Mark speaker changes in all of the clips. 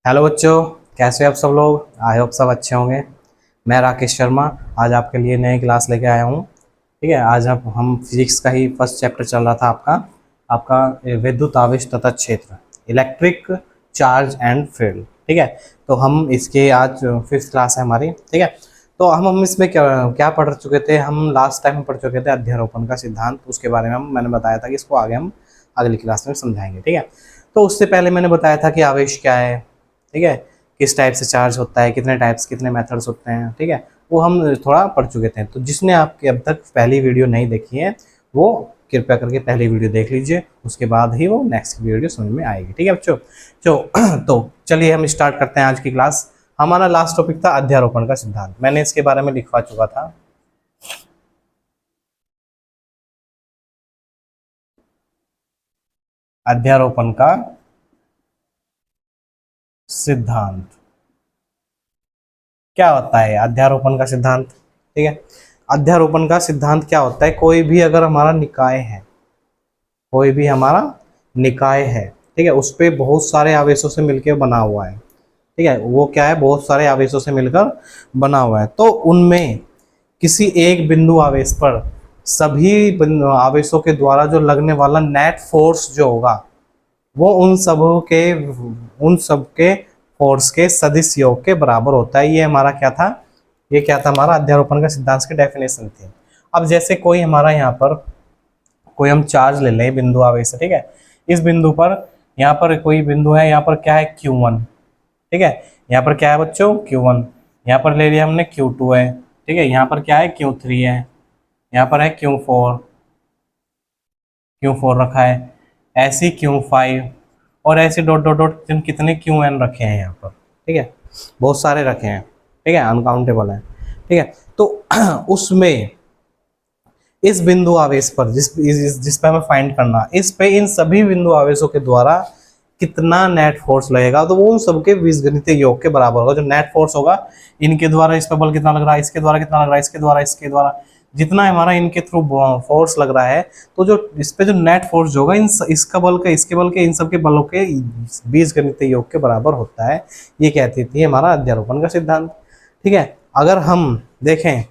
Speaker 1: Hello बच्चों, कैसे हो आप सब लोग। आई होप सब अच्छे होंगे। मैं राकेश शर्मा आज आपके लिए नई क्लास लेके आया हूँ। ठीक है, आज हम फिजिक्स का ही फर्स्ट चैप्टर चल रहा था आपका आपका विद्युत आवेश तथा क्षेत्र, इलेक्ट्रिक चार्ज एंड फील्ड। ठीक है, तो हम इसके आज फिफ्थ क्लास है हमारी। ठीक है, तो हम इसमें क्या क्या पढ़ चुके थे। हम लास्ट टाइम पढ़ चुके थे अध्यारोपण का सिद्धांत। उसके बारे में मैंने बताया था कि इसको आगे हम अगली क्लास में समझाएंगे। ठीक है, तो उससे पहले मैंने बताया था कि आवेश क्या है। ठीक है, किस टाइप से चार्ज होता है, कितने टाइप्स कितने मेथड्स होते हैं। ठीक है, वो हम थोड़ा पढ़ चुके थे। तो जिसने आपके अब तक पहली वीडियो नहीं देखी है वो कृपया करके पहली वीडियो देख लीजिए, उसके बाद ही वो नेक्स्ट वीडियो समझ में आएगी। ठीक है बच्चों, तो चलिए हम स्टार्ट करते हैं आज की क्लास। हमारा लास्ट टॉपिक था अध्यारोपण का सिद्धांत। मैंने इसके बारे में लिखवा चुका था। अध्यारोपण का सिद्धांत क्या होता है? अध्यारोपण का सिद्धांत, ठीक है, अध्यारोपण का सिद्धांत क्या होता है? कोई भी अगर हमारा निकाय है, कोई भी हमारा निकाय है, ठीक है, उस पे बहुत सारे आवेशों से मिलकर बना हुआ है। ठीक है, वो क्या है, बहुत सारे आवेशों से मिलकर बना हुआ है। तो उनमें किसी एक बिंदु आवेश पर सभी आवेशों के द्वारा जो लगने वाला नेट फोर्स जो होगा वो उन सब के फोर्स के सदिश योग के बराबर होता है। ये हमारा क्या था, ये क्या था, हमारा अध्यारोपण का सिद्धांत की डेफिनेशन थी। अब जैसे कोई हमारा यहाँ पर कोई हम चार्ज ले लें बिंदु आवेश से। ठीक है, इस बिंदु पर, यहाँ पर कोई बिंदु है, यहाँ पर क्या है Q1। ठीक है, यहाँ पर क्या है बच्चों Q1, यहाँ पर ले लिया हमने Q2 है। ठीक है, यहाँ पर क्या है Q3 है, यहाँ पर है Q4, Q4 रखा है, ऐसी Q5 और ऐसे डॉट डॉट डॉट कितने Qn रखे हैं यहाँ पर। ठीक है, बहुत सारे रखे हैं। ठीक है, अनकाउंटेबल है। ठीक है, तो उसमें इस बिंदु आवेश पर जिस पे हमें फाइंड करना, इस पे इन सभी बिंदु आवेशों के द्वारा कितना नेट फोर्स लगेगा, तो वो उन सबके बीजगणितीय योग के बराबर होगा। जो नेट फोर्स होगा, इनके द्वारा इस पे बल कितना लग रहा है, इसके द्वारा कितना लग रहा है, इसके द्वारा जितना हमारा इनके थ्रू फोर्स लग रहा है, तो जो इस पे जो नेट फोर्स जो होगा इसका बल के, इसके बल के, इन सब के बलों के बीजगणितीय योग के बराबर होता है। ये कहती थी हमारा अध्यारोपण का सिद्धांत। ठीक है, अगर हम देखें,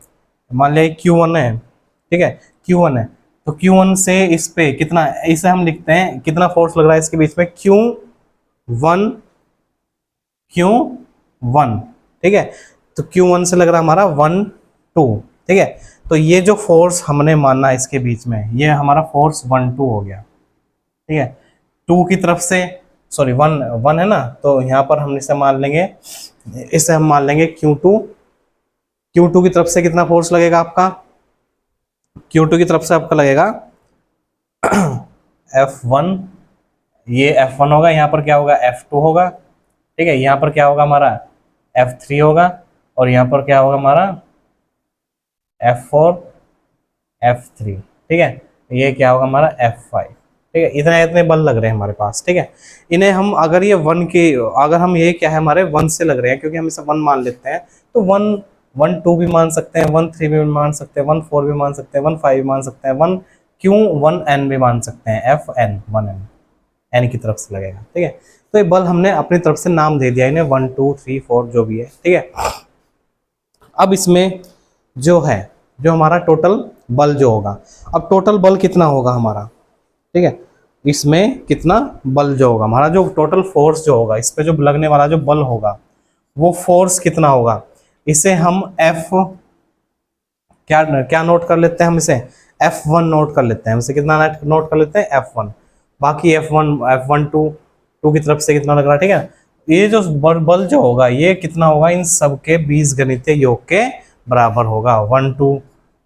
Speaker 1: मान लिया Q1 है। ठीक है, Q1 है, तो Q1 से इस पे कितना, इसे हम लिखते हैं कितना फोर्स लग रहा है इसके बीच में, Q1 Q1। ठीक है, तो Q1 से लग रहा है हमारा 1 2। ठीक है, तो ये जो फोर्स हमने माना इसके बीच में, ये हमारा फोर्स 1 2 हो गया। ठीक है, 2 की तरफ से, सॉरी 1 1 है ना, तो यहाँ पर हम इसे मान लेंगे, इसे हम मान लेंगे Q2। Q2 की तरफ से कितना फोर्स लगेगा आपका, Q2 की तरफ से आपका लगेगा F1। ये F1 होगा, यहाँ पर क्या होगा F2 होगा। ठीक है, यहाँ पर क्या होगा हमारा F3 होगा, और यहाँ पर क्या होगा हमारा F4 F3। ठीक है, ये क्या होगा हमारा F5। ठीक है, इतने इतने बल लग रहे हैं हमारे पास। ठीक है, इन्हें हम अगर ये 1 के, अगर हम ये क्या है हमारे 1 से लग रहे हैं, क्योंकि हम इसे 1 मान लेते हैं, तो 1 2 भी मान सकते हैं, 1 3 भी मान सकते हैं, 1 4 भी मान सकते हैं, 1 5 भी मान सकते हैं, 1 Q 1 N भी मान सकते हैं, FN 1 N की तरफ से लगेगा। ठीक है, तो ये बल हमने अपनी तरफ से नाम दे दिया इन्हें, 1 2 3 4 जो भी है। ठीक है, अब इसमें जो है, जो हमारा टोटल बल जो होगा, अब टोटल बल कितना होगा हमारा। ठीक है, इसमें कितना बल जो होगा हमारा, जो टोटल फोर्स जो होगा, इस पे जो लगने वाला जो बल होगा, वो फोर्स कितना होगा, इसे हम F क्या क्या नोट कर लेते हैं, हम इसे F1 नोट कर लेते हैं। इसे कितना नोट कर लेते हैं F1। बाकी F1 2 की तरफ से कितना लग रहा है। ठीक है, ये जो बल जो होगा ये कितना होगा, इन सब के बीजगणितीय योग के बराबर होगा। 1 2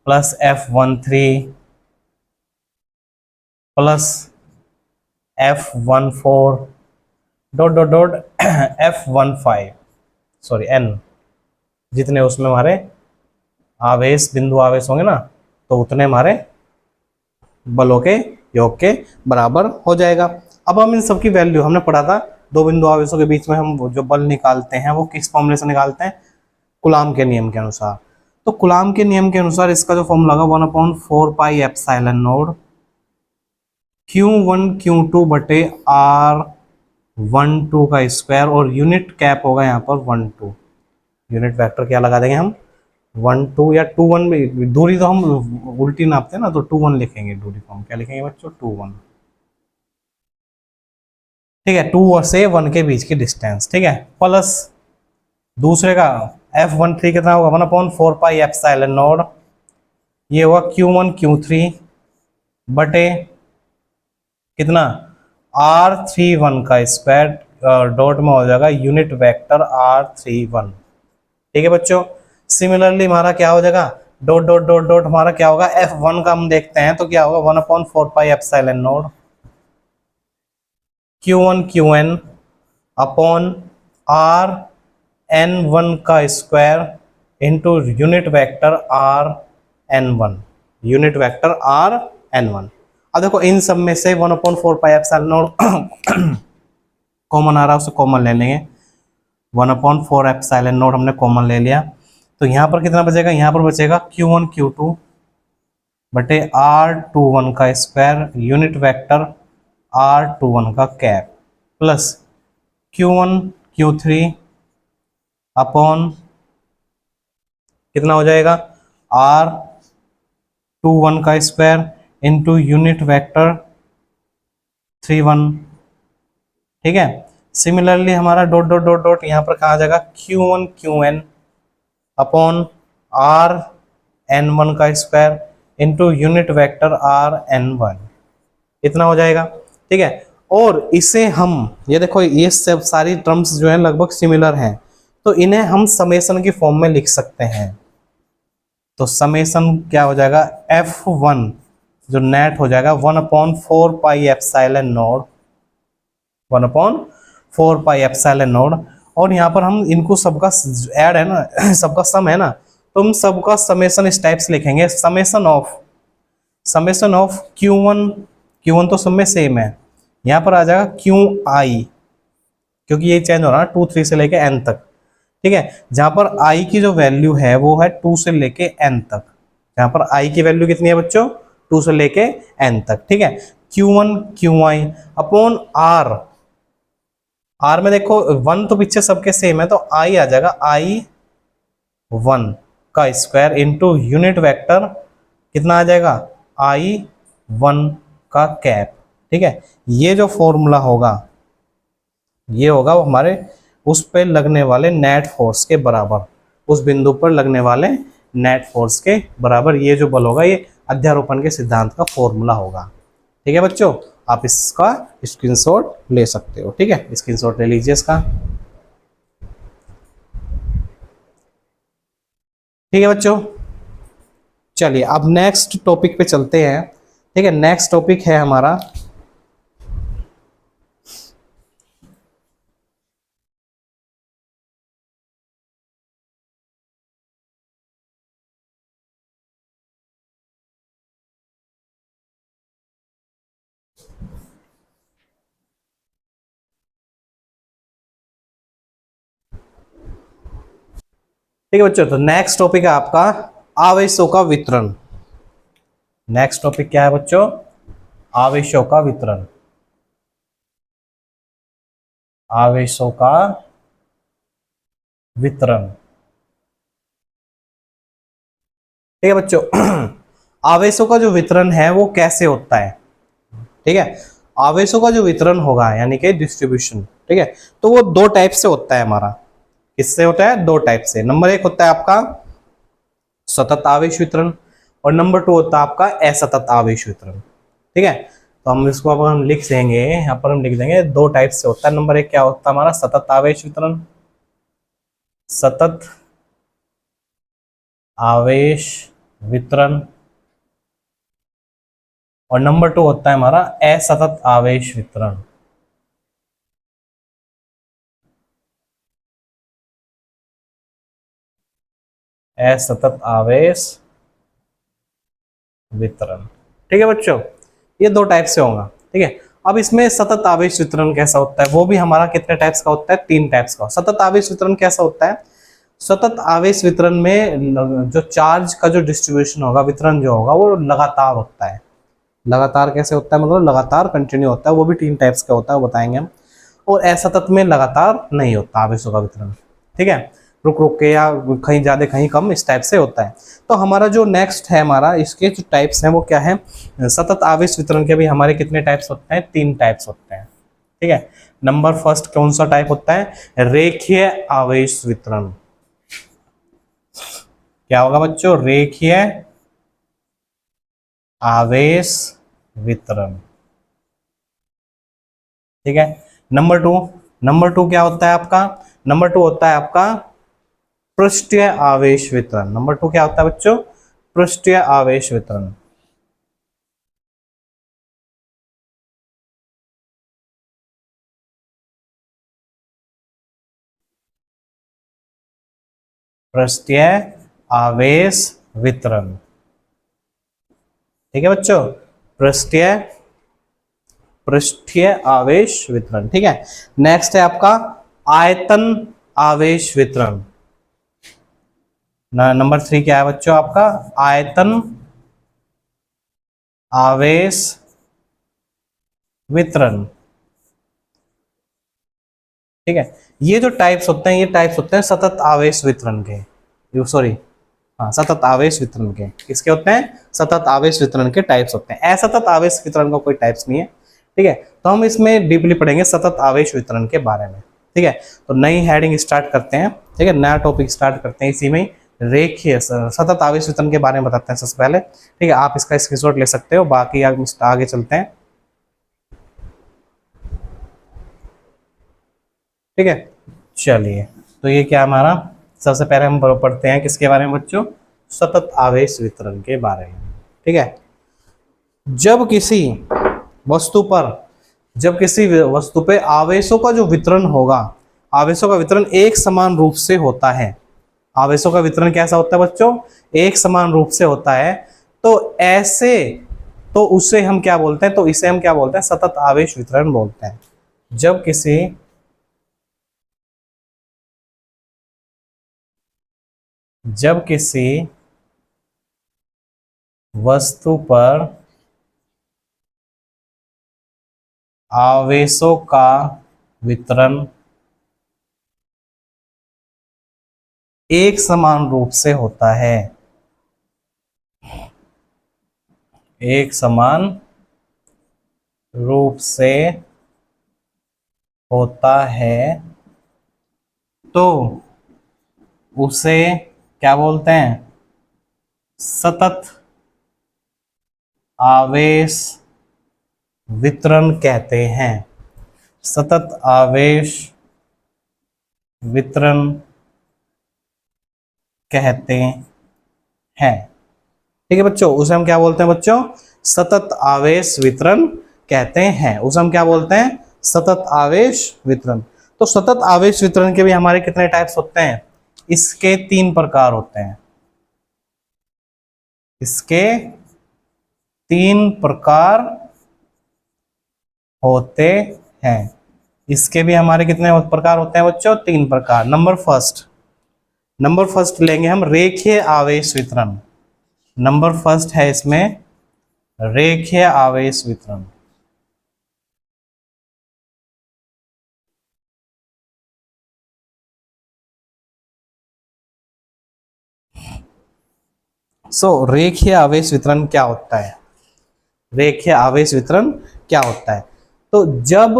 Speaker 1: plus F1 3 plus F1 4 dot dot dot F1 5, sorry N, जितने उसमें हमारे आवेश बिंदु आवेश होंगे ना, तो उतने हमारे बलों के योग के बराबर हो जाएगा। अब हम इन सब की वैल्यू हमने पढ़ा था, दो बिंदु आवेशों के बीच में हम जो बल निकालते हैं वो किस फॉर्मूले से निकालते हैं, कूलाम के नियम के अनुसार। तो कूलाम के नियम के अनुसार इसका जो फॉर्मूला होगा 1/4 pi epsilon not Q1 Q2 बटे R 1 2 का स्क्वायर, और यूनिट कैप होगा यहाँ पर 1 2। यूनिट वेक्टर क्या लगा देंगे हम, 1 2 या 2 1 में, दूरी तो हम उल्टी नापते हैं ना, तो 2 1 लिखेंगे दूरी को, हम क्या लिखेंगे बच्चों, 2 1। ठीक है, 2 से 1 के बीच की डिस्टेंस, ठीक है, प्लस दूसरे का F13 कितना होगा, 1/4πε0, ये हुआ Q1 Q3 बटे कितना, R31 का स्क्वायर, डॉट में हो जाएगा यूनिट वेक्टर R31। ठीक है बच्चों, सिमिलरली हमारा क्या हो जाएगा, डॉट डॉट डॉट डॉट हमारा क्या होगा, F1 का हम देखते हैं तो क्या होगा, 1/4πε0 Q1 Qn अपॉन RN1 का square into unit vector RN1, unit vector RN1। अब देखो इन सब में से 1/4πε0 कॉमन आ रहा है, उसे कॉमन ले लेंगे, 1/4ε0 हमने कॉमन ले लिया, तो यहाँ पर कितना बचेगा, यहाँ पर बचेगा Q1 Q2 बटे R21 का स्क्वायर यूनिट वेक्टर R21 का cap, plus Q1 Q3 upon कितना हो जाएगा, R21 का स्क्वायर इंटू यूनिट वेक्टर 31। ठीक है, सिमिलरली हमारा डॉट डॉट डॉट डॉट यहाँ पर कहा जाएगा Q1 Qn अपॉन RN1 का square into unit vector RN1, इतना हो जाएगा। ठीक है, और इसे हम, ये देखो ये सब सारी टर्म्स जो है लगभग सिमिलर हैं, तो इन्हें हम समेशन की फॉर्म में लिख सकते हैं। तो समेशन क्या हो जाएगा, F1 जो नेट हो जाएगा 1/4πε0, 1/4πε0, और यहाँ पर हम इनको सबका ऐड है ना, सबका सम है ना, तो हम सबका समेशन इस टाइप से लिखेंगे, समेशन ऑफ Q1 तो सब में सेम है, यहाँ पर आ जाएगा QI, क्योंकि ये चेंज हो रहा है 2 3 से लेके n तक। ठीक है, जहां पर I की जो वैल्यू है वो है 2 से लेके n तक, जहां पर I की वैल्यू कितनी है बच्चों, 2 से लेके n तक। ठीक है, Q1 QI अपॉन R में देखो 1 तो पीछे सबके सेम है, तो I आ जाएगा I1 का स्क्वायर इंटू यूनिट वेक्टर कितना आ जाएगा, I1 का कैप। ठीक है, ये जो फॉर्मूला होगा ये होगा हमारे उस पे लगने वाले नेट फोर्स के बराबर, उस बिंदु पर लगने वाले नेट फोर्स के बराबर ये जो बल होगा, ये अध्यारोपण के सिद्धांत का फॉर्मूला होगा। ठीक है बच्चों, आप इसका स्क्रीनशॉट ले सकते हो। ठीक है, स्क्रीनशॉट ले लीजिए इसका। ठीक है बच्चों, चलिए अब नेक्स्ट टॉपिक पे चलते हैं। ठीक है, नेक्स्ट टॉपिक है हमारा ठीक है बच्चों, तो नेक्स्ट टॉपिक है आपका आवेशों का वितरण। नेक्स्ट टॉपिक क्या है बच्चों, आवेशों का वितरण। आवेशों का वितरण। ठीक है बच्चों, आवेशों का जो वितरण है वो कैसे होता है। ठीक है, आवेशों का जो वितरण होगा यानी कि डिस्ट्रीब्यूशन, ठीक है, तो वो दो टाइप से होता है हमारा। किससे होता है, दो टाइप से। नंबर 1 होता है आपका सतत आवेश वितरण, और नंबर 2 होता है आपका असतत आवेश वितरण। ठीक है, तो हम इसको अब हम लिख देंगे, यहाँ पर हम लिख देंगे दो टाइप से होता है। नंबर 1 क्या होता है हमारा, सतत आवेश वितरण, सतत आवेश वितरण, और नंबर 2 होता है हमारा असतत आवेश वितरण। असतत आवेश वितरण। ठीक है बच्चों, ये दो टाइप से होगा। ठीक है, अब इसमें सतत आवेश वितरण कैसा होता है, वो भी हमारा कितने टाइप्स का होता है, 3 टाइप्स का। सतत आवेश वितरण कैसा होता है, सतत आवेश वितरण में जो चार्ज का जो डिस्ट्रीब्यूशन होगा, वितरण जो होगा वो लगातार होता है। लगातार कैसे होता है, मतलब लगातार कंटिन्यू होता है, वो भी 3 टाइप्स का होता है, वो बताएंगे हम। और असतत में लगातार नहीं होता आवेशों का वितरण। ठीक है, रुक रुक के या कहीं ज्यादा कहीं कम, इस टाइप से होता है। तो हमारा जो नेक्स्ट है, हमारा इसके जो टाइप्स हैं वो क्या है, सतत आवेश वितरण के भी हमारे कितने टाइप्स होते हैं, 3 टाइप्स होते हैं। ठीक है, नंबर फर्स्ट कौन सा टाइप होता है, रेखीय आवेश वितरण। क्या होगा बच्चों, रेखीय आवेश वितरण। ठीक है, नंबर टू क्या होता है आपका, नंबर 2 होता है आपका पृष्ठीय आवेश वितरण। नंबर 2 क्या होता है बच्चों, पृष्ठीय आवेश वितरण। पृष्ठीय आवेश वितरण। ठीक है बच्चों, पृष्ठीय पृष्ठीय आवेश वितरण। ठीक है, नेक्स्ट है आपका आयतन आवेश वितरण। नंबर 3 क्या है बच्चों आपका, आयतन आवेश वितरण। ठीक है, ये जो टाइप्स होते हैं, ये टाइप्स होते हैं सतत आवेश वितरण के, सॉरी, हाँ, सतत आवेश वितरण के। किसके होते हैं, सतत आवेश वितरण के टाइप्स होते हैं। असतत आवेश वितरण का कोई टाइप्स नहीं है। ठीक है, तो हम इसमें डीपली पढ़ेंगे सतत आवेश वितरण के बारे में। ठीक है, तो नई हेडिंग स्टार्ट करते हैं। ठीक है, नया टॉपिक स्टार्ट करते हैं इसी में ही, रेखीय सतत आवेश वितरण के बारे में बताते हैं सबसे पहले। ठीक है, आप इसका स्क्रीनशॉट ले सकते हो, बाकी आगे चलते हैं। ठीक है, चलिए, तो ये क्या हमारा, सबसे पहले हम पढ़ते हैं किसके बारे में बच्चों, सतत आवेश वितरण के बारे में। ठीक है, जब किसी वस्तु पर जब किसी वस्तु पे आवेशों का जो वितरण होगा, आवेशों का वितरण एक समान रूप से होता है। आवेशों का वितरण कैसा होता है बच्चों, एक समान रूप से होता है। तो ऐसे, तो उसे हम क्या बोलते हैं, तो इसे हम क्या बोलते हैं, सतत आवेश वितरण बोलते हैं। जब किसी जब किसी वस्तु पर आवेशों का वितरण एक समान रूप से होता है, एक समान रूप से होता है, तो उसे क्या बोलते हैं, सतत आवेश वितरण कहते हैं। सतत आवेश वितरण कहते हैं। ठीक है बच्चों, उसे हम क्या बोलते हैं बच्चों, सतत आवेश वितरण कहते हैं। उसे हम क्या बोलते हैं, सतत आवेश वितरण। तो सतत आवेश वितरण के भी हमारे कितने टाइप्स होते हैं, इसके 3 प्रकार होते हैं। इसके 3 प्रकार होते हैं। इसके भी हमारे कितने प्रकार होते हैं बच्चों, 3 प्रकार। नंबर फर्स्ट लेंगे हम रेखीय आवेश वितरण। नंबर फर्स्ट है इसमें रेखीय आवेश वितरण। रेखीय आवेश वितरण क्या होता है, रेखीय आवेश वितरण क्या होता है, तो जब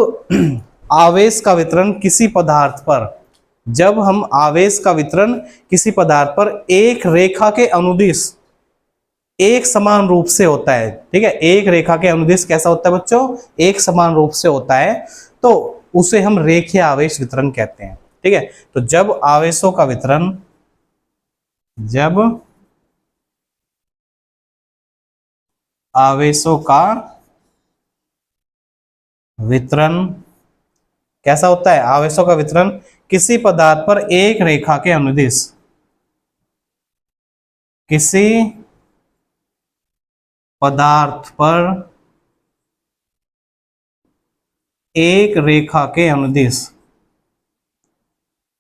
Speaker 1: आवेश का वितरण किसी पदार्थ पर, जब हम आवेश का वितरण किसी पदार्थ पर एक रेखा के अनुदिश एक समान रूप से होता है। ठीक है, एक रेखा के अनुदिश कैसा होता है बच्चों, एक समान रूप से होता है, तो उसे हम रेखीय आवेश वितरण कहते हैं। ठीक है, तो जब आवेशों का वितरण, जब आवेशों का वितरण कैसा होता है, आवेशों का वितरण किसी पदार्थ पर एक रेखा के अनुदिश, किसी पदार्थ पर एक रेखा के अनुदिश,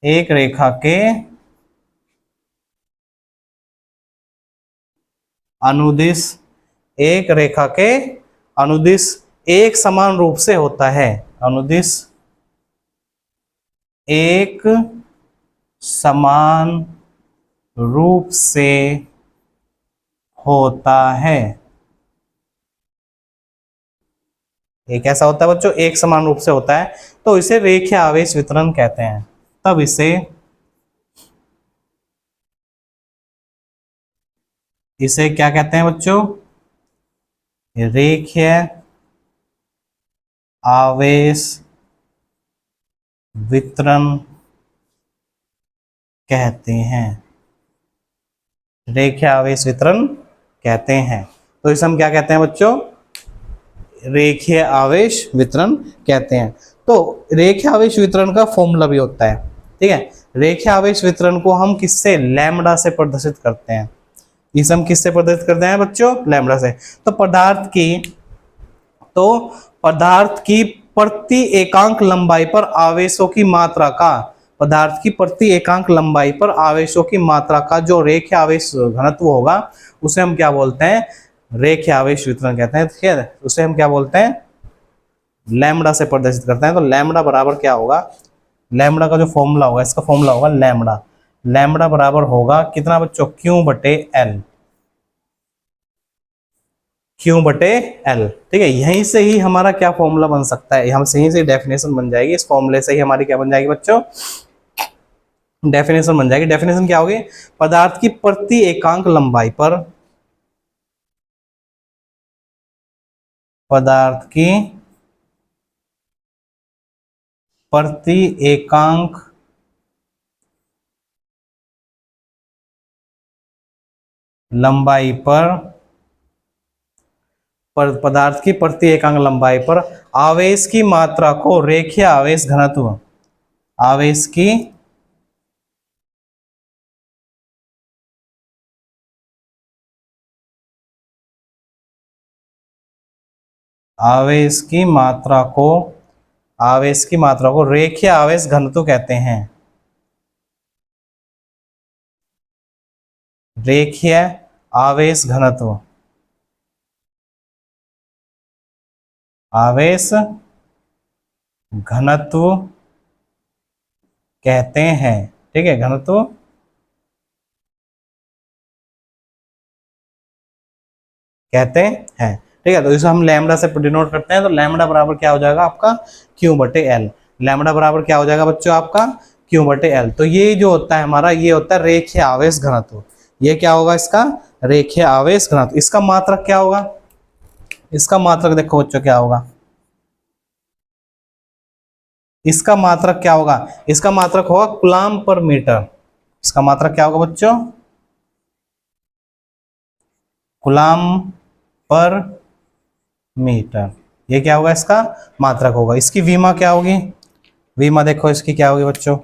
Speaker 1: एक रेखा के अनुदिश, एक रेखा के अनुदिश एक समान रूप से होता है, अनुदिश एक समान रूप से होता है। ये कैसा होता है बच्चों? एक समान रूप से होता है, तो इसे रेखीय आवेश वितरण कहते हैं। तब इसे क्या कहते हैं बच्चों? रेखीय आवेश वितरण कहते हैं। रेखीय आवेश वितरण कहते हैं। तो इसे हम क्या कहते हैं बच्चों? रेखीय आवेश वितरण कहते हैं। तो रेखीय आवेश वितरण का फॉर्मूला भी होता है, ठीक है। रेखीय आवेश वितरण को हम किससे? लैम्ब्डा से प्रदर्शित करते हैं। इसे हम किससे प्रदर्शित करते हैं बच्चों? लैम्ब्डा से। तो पदार्थ की प्रति एकांक लंबाई पर आवेशों की मात्रा का, पदार्थ की प्रति एकांक लंबाई पर आवेशों की मात्रा का जो रेखीय आवेश घनत्व होगा, उसे हम क्या बोलते हैं? रेखीय आवेश वितरण कहते हैं, ठीक है। उसे हम क्या बोलते हैं? लैम्ब्डा से प्रदर्शित करते हैं। तो लैम्ब्डा बराबर क्या होगा? लैम्ब्डा का जो फॉर्मूला होगा, इसका फॉर्मूला होगा लैम्ब्डा। लैम्ब्डा बराबर होगा कितना बच्चों? क्यू बटे एल। क्यू बटे एल, ठीक है। यहीं से ही हमारा क्या फॉर्मूला बन सकता है? हम यहीं से डेफिनेशन बन जाएगी। इस फॉर्मूले से ही हमारी क्या बन जाएगी बच्चों? डेफिनेशन बन जाएगी। डेफिनेशन क्या होगी? पदार्थ की प्रति एकांक लंबाई पर, पदार्थ की प्रति एकांक लंबाई पर, पदार्थ की प्रति एकांक लंबाई पर आवेश की मात्रा को रेखीय आवेश घनत्व, आवेश की आवेश की मात्रा को, आवेश की मात्रा को रेखीय आवेश घनत्व कहते हैं। रेखीय आवेश घनत्व, आवेश घनत्व कहते हैं, ठीक है। घनत्व कहते हैं, ठीक है। तो इसे हम लैम्ब्डा से डिनोट करते हैं। तो लैम्ब्डा बराबर क्या हो जाएगा आपका? क्यू बटे एल। लैम्ब्डा बराबर क्या हो जाएगा बच्चों आपका? क्यू बटे एल। तो ये जो होता है हमारा, ये होता है रेखीय आवेश घनत्व। ये क्या होगा इसका? रेखीय आवेश घनत्व। इसका मात्रक क्या होगा? इसका मात्रक देखो बच्चों क्या होगा? इसका मात्रक क्या होगा? इसका मात्रक होगा कूलाम पर मीटर। इसका मात्रक क्या होगा बच्चों? कूलाम पर मीटर। ये क्या होगा? इसका मात्रक होगा। इसकी विमा क्या होगी? विमा देखो इसकी क्या होगी बच्चों?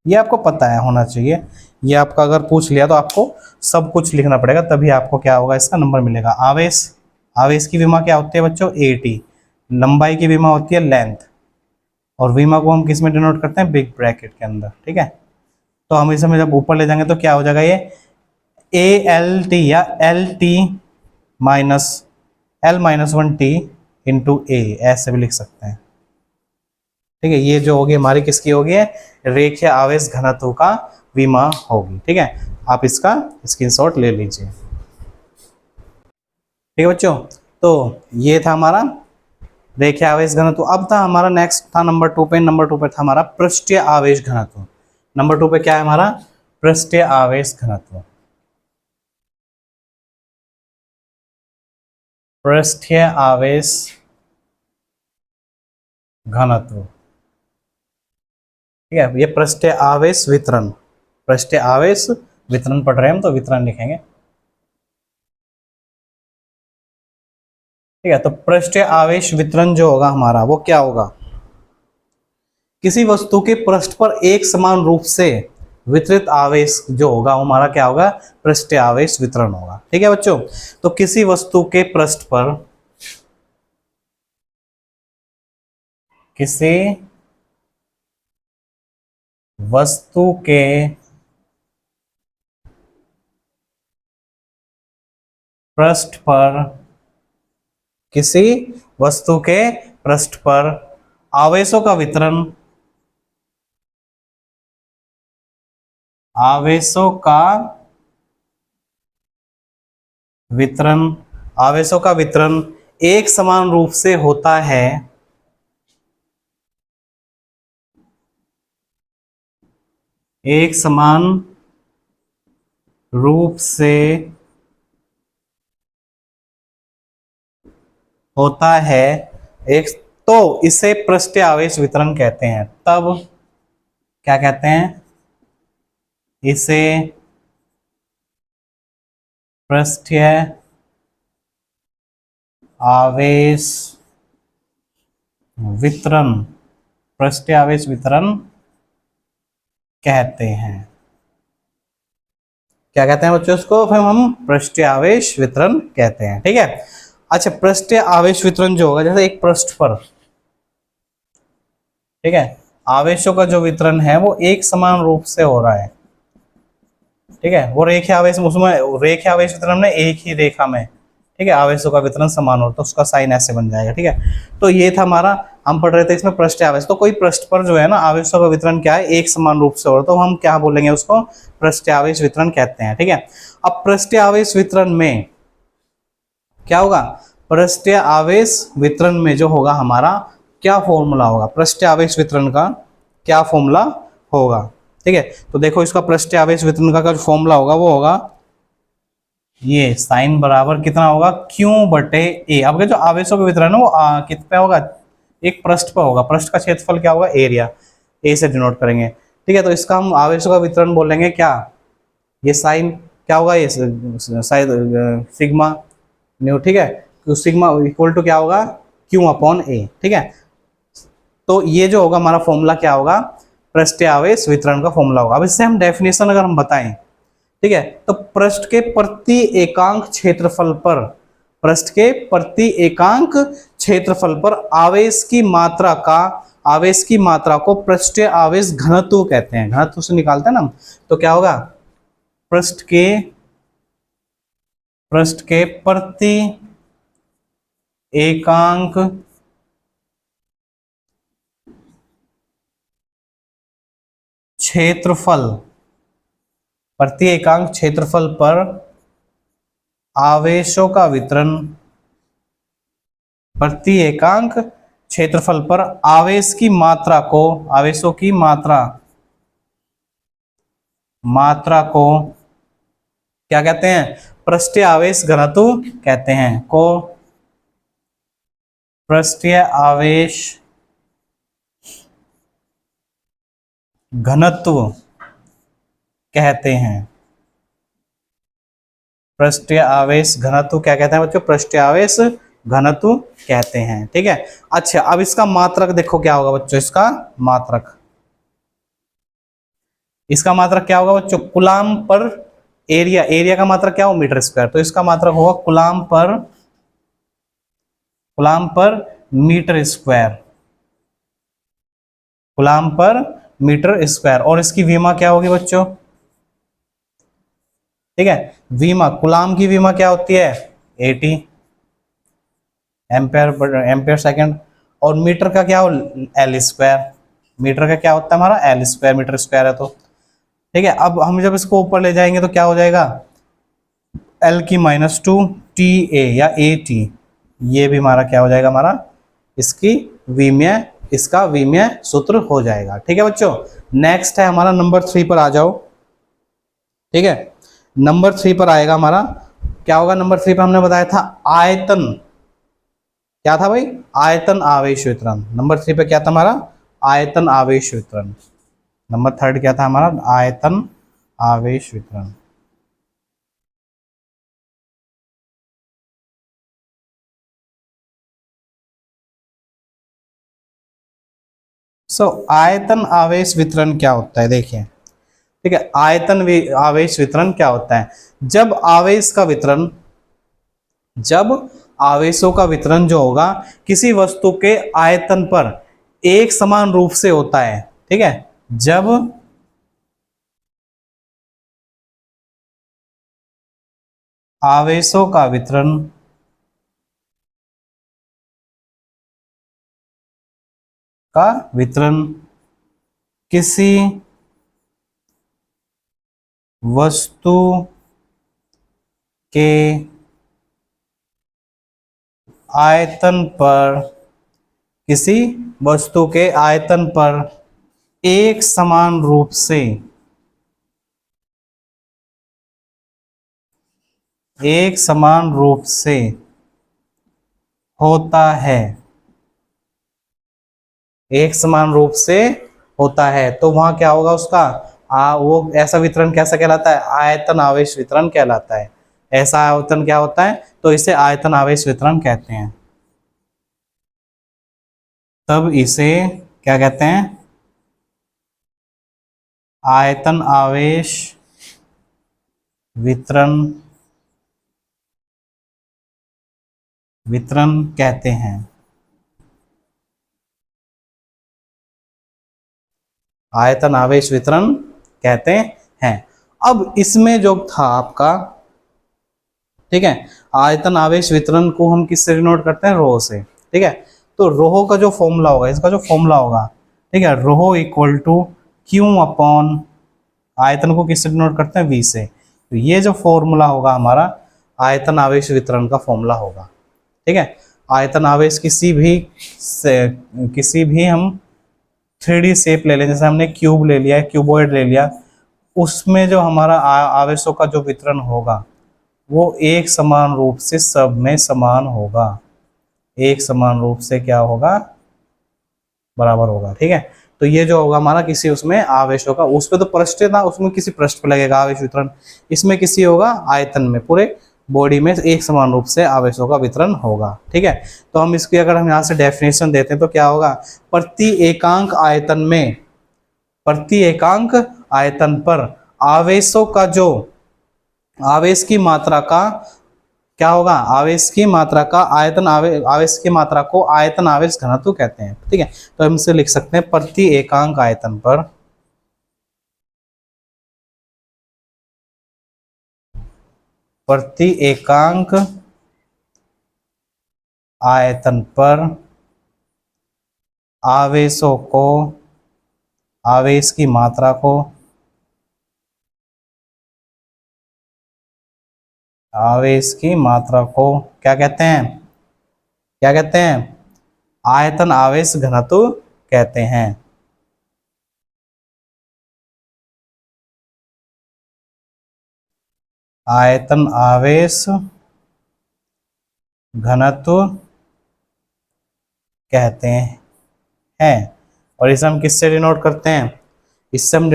Speaker 1: ये आपको पता है, होना चाहिए। ये आपका अगर पूछ लिया तो आपको सब कुछ लिखना पड़ेगा, तभी आपको क्या होगा? इसका नंबर मिलेगा। आवेश, आवेश की विमा क्या होती है बच्चों? एटी। लंबाई की विमा होती है लेंथ। और विमा को हम किस में डिनोट करते हैं? बिग ब्रैकेट के अंदर, ठीक है। तो हम इसे में जब ऊपर ले जाएंगे तो क्या हो जाएगा? ये ए एल टी या l t minus l minus one t into a, ऐसे भी लिख सकते हैं, ठीक है। ये जो होगी हमारी किसकी होगी? रेखीय आवेश घनत्व का विमा होगी, ठीक है। आप इसका स्क्रीनशॉट ले लीजिए, ठीक है बच्चों। तो ये था हमारा रेखीय आवेश घनत्व। अब था हमारा नेक्स्ट था नंबर टू पे। नंबर टू पे था हमारा पृष्ठीय आवेश घनत्व। नंबर टू पे क्या है हमारा? पृष्ठीय आवेश घनत्व। पृष्ठीय आवेश घनत्व, ठीक है। ये पृष्ठीय आवेश वितरण, पृष्ठीय आवेश वितरण पढ़ रहे हैं हम, तो वितरण लिखेंगे, ठीक है। तो पृष्ठीय आवेश वितरण जो होगा हमारा, वो क्या होगा? किसी वस्तु के पृष्ठ पर एक समान रूप से वितरित आवेश जो होगा वो हमारा क्या होगा? पृष्ठीय आवेश वितरण होगा, ठीक है बच्चों। तो किसी वस्तु के पृष्ठ पर, किसी वस्तु के पृष्ठ पर, किसी वस्तु के पृष्ठ पर आवेशों का वितरण, आवेशों का वितरण, आवेशों का वितरण एक समान रूप से होता है, एक समान रूप से होता है, एक, तो इसे पृष्ठीय आवेश वितरण कहते हैं। तब क्या कहते हैं? इसे पृष्ठीय आवेश वितरण, पृष्ठीय आवेश वितरण कहते हैं। क्या कहते हैं बच्चों इसको? फिर हम पृष्ठीय आवेश वितरण कहते हैं। ठीक है। अच्छा, पृष्ठीय आवेश वितरण जो होगा, जैसे एक पृष्ठ पर, ठीक है, आवेशों का जो वितरण है वो एक समान रूप से हो रहा है। ठीक है, वो रेखीय आवेश, उसमें रेखीय आवेश वितरण में एक ही रेखा में, ठीक है, आवेशों का वितरण समान हो, तो उसका साइन ऐसे बन जाएगा। ठीक है, तो ये था हमारा, हम पढ़ रहे थे इसमें पृष्ठीय आवेश। तो कोई पृष्ठ पर जो है ना, आवेशों का वितरण क्या है? एक समान रूप से हो रहा है, तो हम क्या बोलेंगे उसको? पृष्ठीय आवेश वितरण कहते हैं। ठीक है, अब पृष्ठीय आवेश वितरण में क्या होगा? पृष्ठीय आवेश वितरण में जो होगा हमारा, क्या फॉर्मूला होगा? पृष्ठीय आवेश वितरण का क्या फॉर्मूला होगा? ठीक है, तो देखो इसका पृष्ठीय आवेश वितरण का जो फॉर्मूला होगा वो होगा ये, साइन बराबर कितना होगा? Q बटे ए। अब जो आवेशों का वितरण है वो कित पे होगा? एक पृष्ठ पर होगा। पृष्ठ का क्षेत्रफल क्या होगा? एरिया, ए से डिनोट करेंगे। ठीक है, तो इसका हम आवेशों का वितरण बोलेंगे क्या? ये साइन क्या होगा? ये सिग्मा न्यू। ठीक है, तो सिग्मा इक्वल टू क्या होगा? Q अपॉन ए। ठीक है, तो ये जो होगा हमारा फॉर्मूला क्या होगा? पृष्ठीय आवेश वितरण का फॉर्मूला होगा। अब इससे हम डेफिनेशन अगर हम बताएं, ठीक है, तो पृष्ठ के प्रति एकांक क्षेत्रफल पर, पृष्ठ के प्रति एकांक क्षेत्रफल पर आवेश की मात्रा का, आवेश की मात्रा को पृष्ठीय आवेश घनत्व कहते हैं। घनत्व से निकालते हैं ना हम, तो क्या होगा? पृष्ठ के प्रति एकांक क्षेत्रफल, प्रति एकांक क्षेत्रफल पर आवेशों का वितरण, प्रति एकांक क्षेत्रफल पर आवेश की मात्रा को, आवेशों की मात्रा, मात्रा को क्या कहते हैं? पृष्ठीय आवेश घनत्व कहते हैं। को पृष्ठीय आवेश घनत्व कहते हैं। पृष्ठीय आवेश घनत्व क्या कहते हैं बच्चों? पृष्ठीय आवेश घनत्व कहते हैं। ठीक है, अच्छा, अब इसका मात्रक देखो क्या होगा बच्चों? इसका मात्रक, इसका मात्रक क्या होगा बच्चों? कूलाम पर एरिया, एरिया का मात्रक क्या हो? मीटर स्क्वायर, तो इसका मात्रक होगा कूलाम पर, कूलाम पर मीटर स्क्वायर, कूलाम पर मीटर स्क्वायर। और इसकी विमा क्या होगी बच्चों? ठीक है, विमा, कूलाम की विमा क्या होती है? 80 एम्पेयर, एम्पेयर सेकंड। और मीटर का क्या हो? एल स्क्वायर, मीटर का क्या होता है हमारा? एल स्क्वायर, मीटर स्क्वायर है तो। ठीक है, अब हम जब इसको ऊपर ले जाएंगे तो क्या हो जाएगा? एल की -2 टी ए या ए टी, ये भी हमारा क्या हो जाएगा? हमारा इसकी विमीय, इसका विमीय सूत्र हो जाएगा। ठीक है बच्चों, नेक्स्ट है हमारा नंबर 3 पर आ जाओ। ठीक है, नंबर 3 पर आएगा हमारा, क्या होगा नंबर 3 पर? हमने बताया था आयतन, क्या था भाई? आयतन आवेश वितरण। नंबर 3 पे क्या था हमारा? आयतन आवेश वितरण। नंबर 3 क्या था हमारा? आयतन आवेश वितरण। आयतन आवेश वितरण क्या होता है? देखिए, ठीक है, आवेश वितरण क्या होता है? जब आवेश का वितरण, जब आवेशों का वितरण जो होगा किसी वस्तु के आयतन पर एक समान रूप से होता है। ठीक है, जब आवेशों का वितरण का वितरण किसी वस्तु के आयतन पर, किसी वस्तु के आयतन पर एक समान रूप से, एक समान रूप से होता है, एक समान रूप से होता है, तो वहां क्या होगा उसका, वो ऐसा वितरण कैसा कहलाता है, आयतन आवेश वितरण कहलाता है। ऐसा आयतन क्या होता है, तो इसे आयतन आवेश वितरण कहते हैं। तब इसे क्या कहते हैं, आयतन आवेश वितरण, वितरण कहते हैं। आयतन आवेश वितरण कहते हैं। अब इसमें जो था आपका, ठीक है, आयतन आवेश वितरण को हम किससे डिनोट करते हैं, रो से, ठीक है। तो रो का जो फॉर्मूला होगा, इसका जो फॉर्मूला होगा, ठीक है, rho equal to q upon, आयतन को किससे डिनोट करते हैं, वी से। तो ये जो फॉर्मूला होगा हमारा आयतन आवेश वितरण का फॉर्मूला होगा, ठीक है। आयतन आवेश किसी भी हम 3D शेप ले लें, जैसे हमने क्यूब ले लिया, क्यूबॉइड ले लिया, उसमें जो हमारा आवेशों का जो वितरण होगा वो एक समान रूप से सब में समान होगा, एक समान रूप से क्या होगा, बराबर होगा, ठीक है। तो ये जो होगा हमारा किसी उसमें आवेशों का, उस पे तो पृष्ठ था, उसमें किसी पृष्ठ पे लगेगा आवेश वितरण, इसमें किसी होगा आयतन में, पूरे बॉडी में एक समान रूप से आवेशों का वितरण होगा, ठीक है। तो हम इसकी अगर हम यहाँ से डेफिनेशन देते हैं तो क्या होगा, प्रति एकांक आयतन में, प्रति एकांक आयतन पर आवेशों का जो, आवेश की मात्रा का क्या होगा, आवेश की मात्रा का आयतन, आवेश की मात्रा को आयतन आवेश घनत्व कहते हैं, ठीक है। तो हम इसे लिख सकते हैं प्रति एकांक आयतन पर, प्रति एकांक आयतन पर आवेशों को, आवेश की मात्रा को, आवेश की मात्रा को क्या कहते हैं, क्या कहते हैं, आयतन आवेश घनत्व कहते हैं। आयतन आवेश घनत्व कहते हैं। और इसे हम किससे डिनोट करते हैं, इसे हम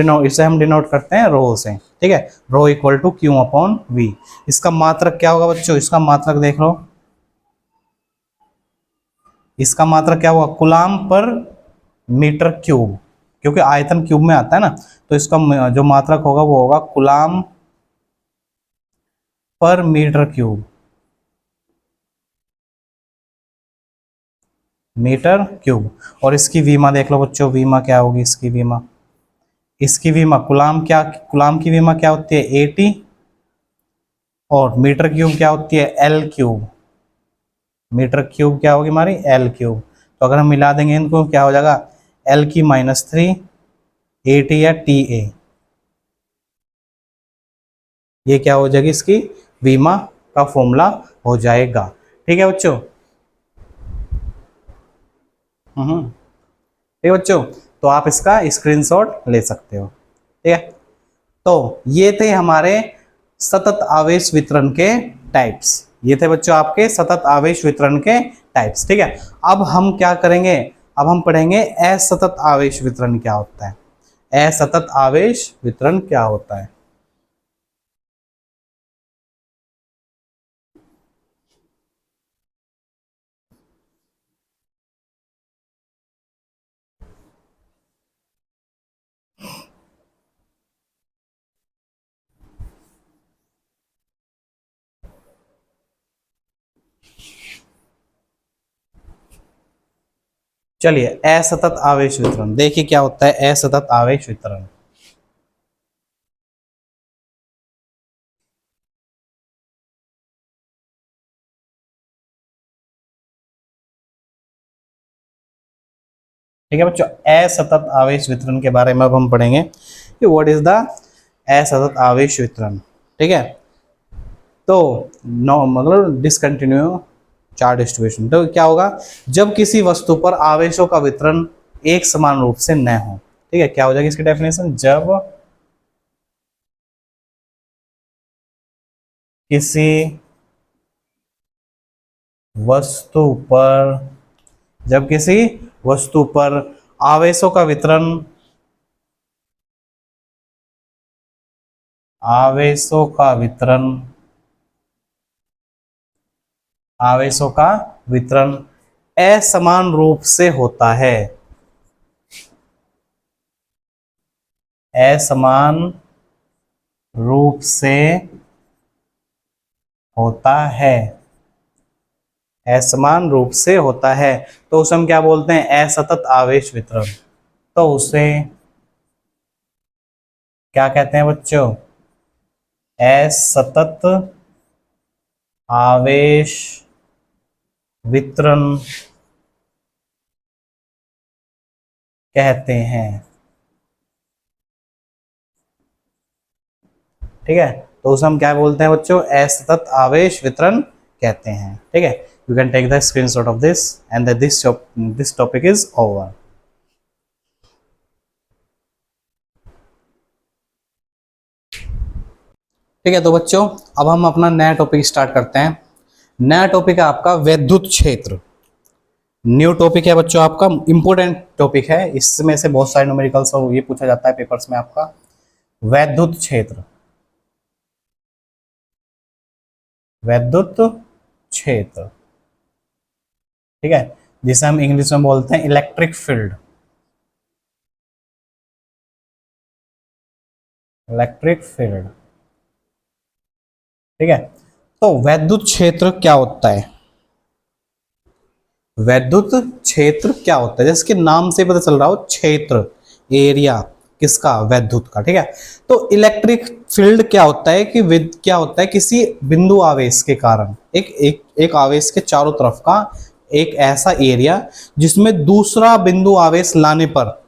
Speaker 1: डिनोट करते हैं रो से, ठीक है। Rho equal to q upon v. इसका मात्रक क्या होगा बच्चों, इसका मात्रक देख लो, इसका मात्रक क्या होगा, कूलाम पर मीटर क्यूब, क्योंकि आयतन क्यूब में आता है ना, तो इसका जो मात्रक होगा वो होगा कूलाम पर मीटर क्यूब, मीटर क्यूब। और इसकी वीमा देख लो बच्चों, वीमा क्या होगी इसकी वीमा, इसकी वीमा कूलाम, क्या कूलाम की वीमा क्या होती है, 80, और मीटर क्यूब क्या होती है, एल क्यूब, मीटर क्यूब क्या होगी हमारी, एल क्यूब। तो अगर हम मिला देंगे इनको क्या हो जाएगा, एल की -3 80 या टी ए, ये क्या हो जाएगी इसकी वीमा का फॉर्मूला हो जाएगा, ठीक है बच्चों। ठीक है बच्चों, तो आप इसका स्क्रीनशॉट ले सकते हो, ठीक है। तो ये थे हमारे सतत आवेश वितरण के टाइप्स, ये थे बच्चों आपके सतत आवेश वितरण के टाइप्स, ठीक है। अब हम क्या करेंगे, अब हम पढ़ेंगे असतत आवेश वितरण क्या होता है, असतत आवेश वितरण क्या होता है। चलिए, असतत आवेश वितरण देखिए क्या होता है, असतत आवेश वितरण। ठीक है बच्चों, असतत आवेश वितरण के बारे में अब हम पढ़ेंगे कि व्हाट इज द असतत आवेश वितरण। ठीक है, तो नो मतलब डिसकंटिन्यू चार्ज डिस्ट्रीब्यूशन। तो क्या होगा, जब किसी वस्तु पर आवेशों का वितरण एक समान रूप से न हो। ठीक है, क्या हो जाएगी इसकी डेफिनेशन, जब किसी वस्तु पर जब किसी वस्तु पर आवेशों का वितरण आवेशों का वितरण आवेशों का वितरण असमान रूप से होता है, असमान रूप से होता है, असमान रूप से होता है, तो उसे हम क्या बोलते हैं, असतत आवेश वितरण। तो उसे क्या कहते हैं बच्चों, असतत आवेश वितरण कहते हैं। ठीक है, तो उसे हम क्या बोलते हैं बच्चों, असतत आवेश वितरण कहते हैं। ठीक है, you can take the screenshot of this and this topic is over. ठीक है, तो बच्चों अब हम अपना नया टॉपिक स्टार्ट करते हैं। नया टॉपिक है आपका वैद्युत क्षेत्र। न्यू टॉपिक है बच्चों आपका, इंपोर्टेंट टॉपिक है, इसमें से बहुत सारे न्यूमेरिकल्स और ये पूछा जाता है पेपर्स में आपका। वैद्युत क्षेत्र, वैद्युत क्षेत्र। ठीक है, जिसे हम इंग्लिश में बोलते हैं इलेक्ट्रिक फील्ड, इलेक्ट्रिक फील्ड। ठीक है, तो वैद्युत क्षेत्र क्या होता है, वैद्युत क्षेत्र क्या होता है, जैसे कि नाम से पता चल रहा हो, क्षेत्र, एरिया किसका, वैद्युत का। ठीक है, तो इलेक्ट्रिक फील्ड क्या होता है कि क्या होता है, किसी बिंदु आवेश के कारण एक आवेश के चारों तरफ का एक ऐसा एरिया जिसमें दूसरा बिंदु आवेश लाने पर,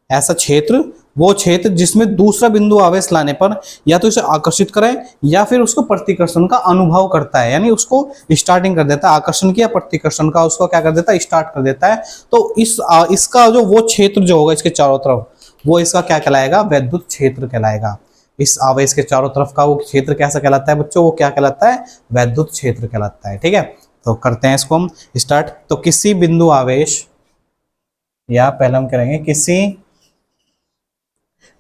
Speaker 1: ऐसा क्षेत्र, वो क्षेत्र जिसमें दूसरा बिंदु आवेश लाने पर या तो इसे आकर्षित करे या फिर उसको प्रतिकर्षण का अनुभव करता है, यानी उसको स्टार्टिंग कर देता है, आकर्षण की या प्रतिकर्षण का उसको क्या कर देता है, स्टार्ट कर देता है। तो इसका जो वो क्षेत्र जो होगा इसके चारों तरफ, वो इसका क्या कहलाएगा, वैद्युत क्षेत्र कहलाएगा। इस आवेश के चारों तरफ का वो क्षेत्र कैसा कहलाता है बच्चों, वो क्या कहलाता है, वैद्युत क्षेत्र कहलाता है। ठीक है, तो करते हैं इसको हम स्टार्ट। तो किसी बिंदु आवेश, या पहले हम करेंगे किसी,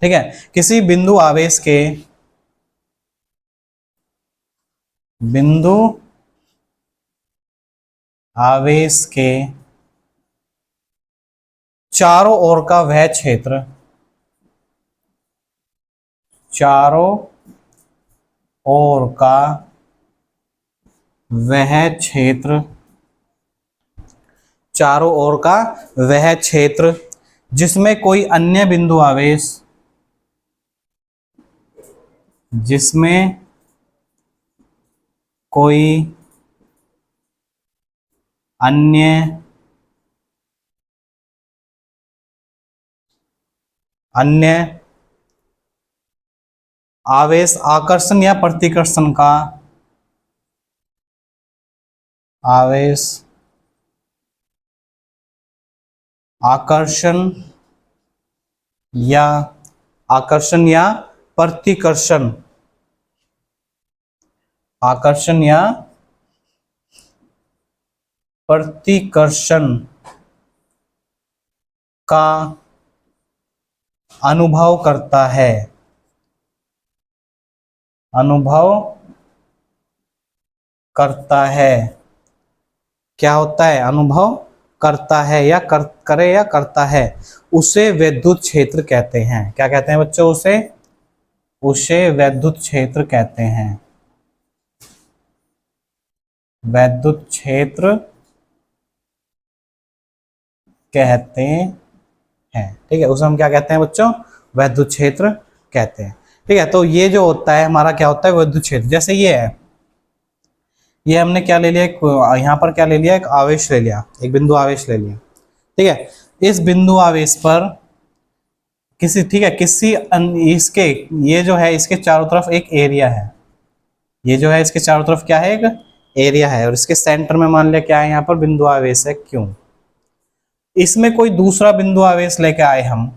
Speaker 1: ठीक है, किसी बिंदु आवेश के, बिंदु आवेश के चारों ओर का वह क्षेत्र, चारों ओर का वह क्षेत्र, चारों ओर का वह क्षेत्र जिसमें कोई अन्य बिंदु आवेश, जिसमें कोई अन्य आवेश आकर्षण या प्रतिकर्षण का, आवेश आकर्षण या प्रतिकर्षण, आकर्षण या प्रतिकर्षण का अनुभव करता है, अनुभव करता है। क्या होता है, अनुभव करता है या करे या करता है, उसे वैद्युत क्षेत्र कहते हैं। क्या कहते हैं बच्चों, उसे वैद्युत क्षेत्र कहते हैं, वैद्युत क्षेत्र कहते हैं। ठीक है, उसे हम क्या कहते हैं बच्चों, वैद्युत क्षेत्र कहते हैं। ठीक है, तो ये जो होता है हमारा क्या होता है, वैद्युत क्षेत्र। जैसे ये है, ये हमने क्या ले लिया, यहाँ पर क्या ले लिया, एक आवेश ले लिया, एक बिंदु आवेश ले लिया। ठीक है, इस बिंदु आवेश पर किसी, ठीक है, इसके, ये जो है इसके चारों तरफ एक एरिया है, ये जो है इसके चारों तरफ क्या है, एक एरिया है, और इसके सेंटर में मान लिया क्या है, यहाँ पर बिंदु आवेश है क्यों। इसमें कोई दूसरा बिंदु आवेश लेके आए हम,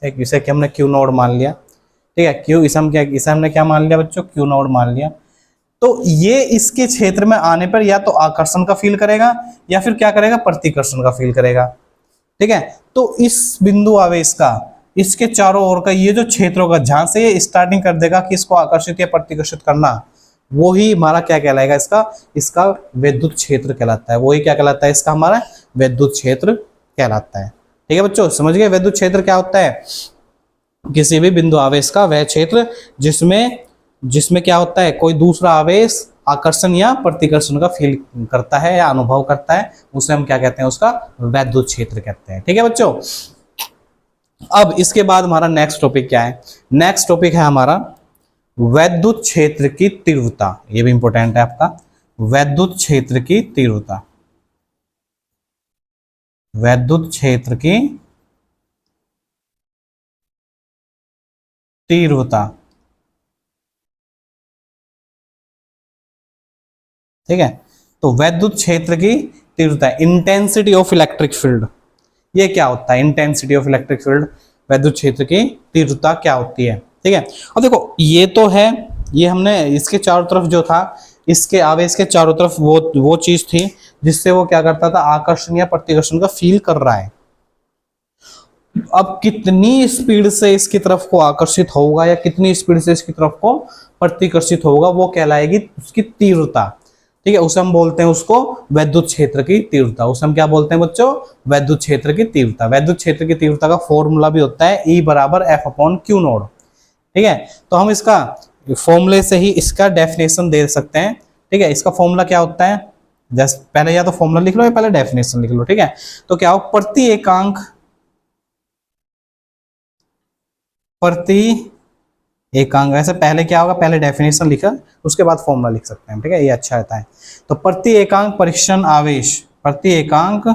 Speaker 1: एक इसे कि हमने क्यू नोड मान लिया, ठीक है, क्यू इसे हमने क्या मान लिया बच्चों, क्यू नोड मान लिया। तो ये इसके क्षेत्र में आने पर या तो आकर्षण का फील करेगा या फिर क्या करेगा, प्रतिकर्षण का फील करेगा, ठीक है। तो इस बिंदु आवेश का इसके चारों ओर का ये जो क्षेत्र होगा, जहां से ये स्टार्टिंग कर देगा कि इसको आकर्षित या प्रतिकर्षित करना, वो ही हमारा क्या कहलाएगा, इसका इसका विद्युत क्षेत्र कहलाता है। वही क्या कहलाता है, इसका हमारा विद्युत क्षेत्र कहलाता है। ठीक है बच्चों, समझ गए विद्युत क्षेत्र क्या होता है, किसी भी बिंदु आवेश का वह क्षेत्र जिसमें जिसमें क्या होता है, कोई दूसरा आवेश आकर्षण या प्रतिकर्षण का फील करता है या अनुभव करता है, उसे हम क्या कहते हैं, उसका वैद्युत क्षेत्र कहते हैं। ठीक है बच्चों, अब इसके बाद हमारा नेक्स्ट टॉपिक क्या है, नेक्स्ट टॉपिक है हमारा वैद्युत क्षेत्र की तीव्रता। ये भी इंपॉर्टेंट है आपका, वैद्युत क्षेत्र की तीव्रता, वैद्युत क्षेत्र की तीव्रता। ठीक है, तो वैद्युत क्षेत्र की तीव्रता, इंटेंसिटी ऑफ इलेक्ट्रिक फील्ड, ये क्या होता है, इंटेंसिटी ऑफ इलेक्ट्रिक फील्ड, वैद्युत क्षेत्र की तीव्रता क्या होती है। ठीक है, अब देखो ये तो है, ये हमने इसके चारों तरफ जो था, इसके आवेश के चारों तरफ वो चीज थी जिससे वो क्या करता था, आकर्षण या प्रतिकर्षण का फील कर रहा है। अब कितनी स्पीड से इसकी तरफ को आकर्षित होगा या कितनी स्पीड से इसकी तरफ को प्रतिकर्षित होगा, वो कहलाएगी उसकी तीव्रता। ठीक है, उसे हम बोलते हैं उसको वैद्युत क्षेत्र की तीव्रता। उसे हम क्या बोलते हैं बच्चों, वैद्युत क्षेत्र की तीव्रता। वैद्युत क्षेत्र की तीव्रता का फॉर्मूला भी होता है E बराबर F/Q नोड। ठीक है, तो हम इसका फॉर्मूले से ही इसका डेफिनेशन दे सकते हैं। ठीक है, इसका फॉर्मूला क्या होता है, जस्ट पहले या तो फॉर्मूला लिख लो या पहले डेफिनेशन लिख लो। ठीक है, तो क्या हो, प्रति एकांक, ऐसे पहले क्या होगा, पहले डेफिनेशन लिखा उसके बाद फॉर्मूला लिख सकते हैं। ठीक है, ये अच्छा रहता है। तो प्रति एकांक परीक्षण आवेश, प्रति एकांक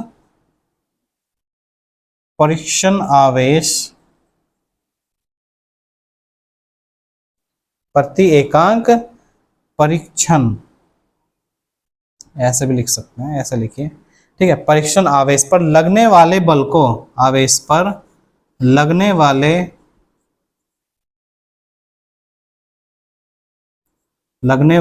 Speaker 1: परीक्षण आवेश, प्रति एकांक परीक्षण, ऐसे भी लिख सकते हैं, ऐसे लिखिए। ठीक है, परीक्षण आवेश पर लगने वाले बल को, आवेश पर लगने वाले लगने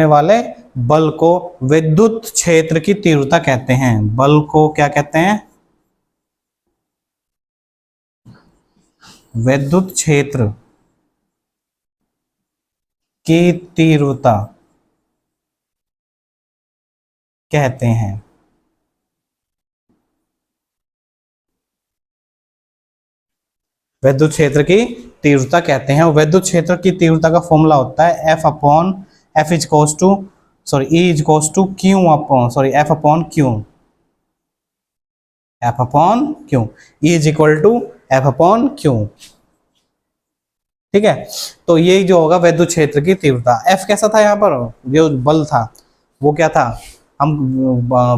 Speaker 1: वाले बल को विद्युत क्षेत्र की तीव्रता कहते हैं। बल को क्या कहते हैं, विद्युत क्षेत्र की तीव्रता कहते हैं। विद्युत क्षेत्र की तीव्रता कहते हैं। विद्युत क्षेत्र की तीव्रता का फॉर्मूला होता है F is equal to F/Q। ठीक है, तो ये जो होगा वैद्युत क्षेत्र की तीव्रता। F कैसा था, यहाँ पर जो बल था वो क्या था, हम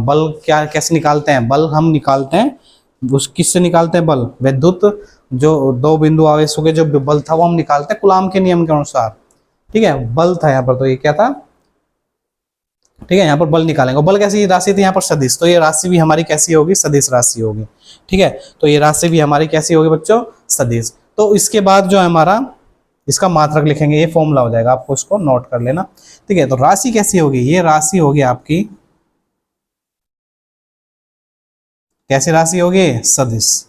Speaker 1: बल क्या कैसे निकालते हैं, बल हम निकालते हैं उस किससे निकालते हैं, बल विद्युत जो दो बिंदु आवेशों के जो बल था वो हम निकालते हैं कूलाम के नियम के अनुसार। ठीक है, बल था यहाँ पर, तो ये क्या था, ठीक है, यहाँ पर बल निकालेंगे। बल कैसी राशि थी यहाँ पर, सदिश, तो ये राशि भी हमारी कैसी होगी, सदिश राशि होगी। ठीक है, तो ये राशि भी हमारी कैसी होगी बच्चों, सदिश। तो इसके बाद जो है हमारा इसका मात्रक लिखेंगे, ये फॉर्मूला हो जाएगा, आपको इसको नोट कर लेना। ठीक है, तो राशि कैसी होगी, ये राशि होगी आपकी, कैसी राशि होगी, सदिश।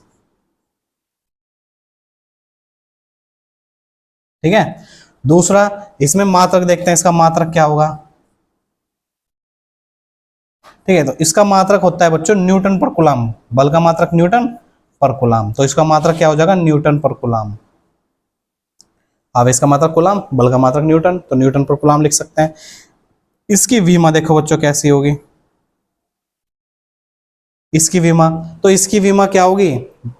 Speaker 1: ठीक है, दूसरा इसमें मात्रक देखते हैं, इसका मात्रक क्या होगा। ठीक है, तो इसका मात्रक होता है बच्चों न्यूटन पर कूलाम। बल का मात्रक न्यूटन पर कूलाम, तो इसका मात्रक क्या हो जाएगा, न्यूटन पर कूलाम। आवेश का मात्रक कूलाम, बल का मात्रक न्यूटन, तो न्यूटन पर कूलाम लिख सकते हैं। इसकी विमा देखो बच्चों कैसी होगी, इसकी विमा, तो इसकी विमा क्या होगी,